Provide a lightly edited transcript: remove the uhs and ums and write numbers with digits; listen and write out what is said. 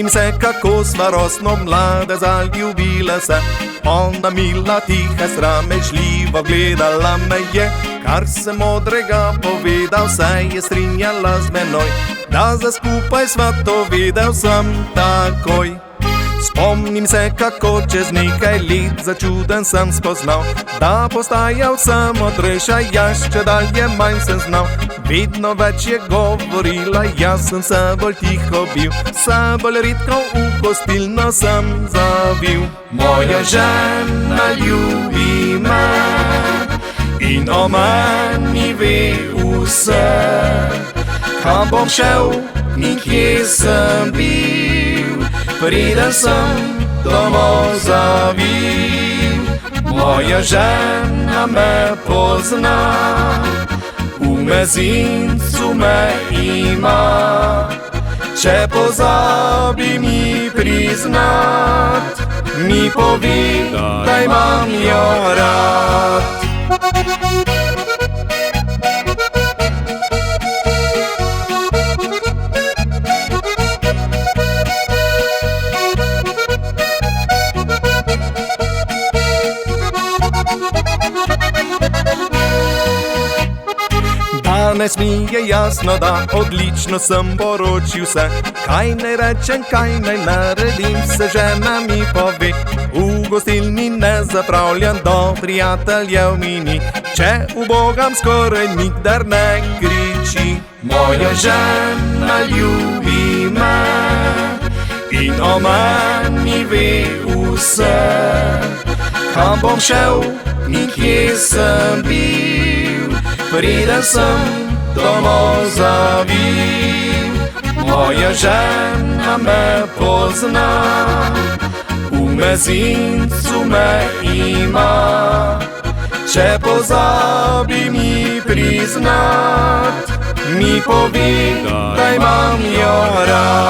Spomnim se, kako sva rosno mlada zaljubila se. Ona mila, tiha, sramežljivo gledala me je. Kar sem modrega povedal, se je strinjala z menoj. Da za skupaj sva to videl sem takoj. Spomnim se, kako čez nekaj let začuden sem spoznal, da postajal sem modrejša, jaz če dalje manj sem znal. Vedno več je govorila, jaz sem se bolj tiho bil, se bolj redko v gostilno sem zavil. Moja žena ljubi me in o meni ve vse. Kam bom šel in kje sem bil, preden sem domov zavil. Moja žena me pozna, v mezincu me ima. Če pozabi mi priznat, mi povi, da imam jo rad. Danes mi je jasno, da odlično sem poročil se. Kaj naj rečem, kaj naj naredim, se žena mi pove. V gostilni ne zapravljam, do prijateljev mi ni. Če ubogam, skoraj nikdar ne kriči. Moja žena ljubi me in o meni ve vse. Kam bom šel in kje sem bil, preden sem domov zavil. Moja žena me pozna, v mezincu me ima. Če pozabi mi priznat, mi povi, da imam jo rad.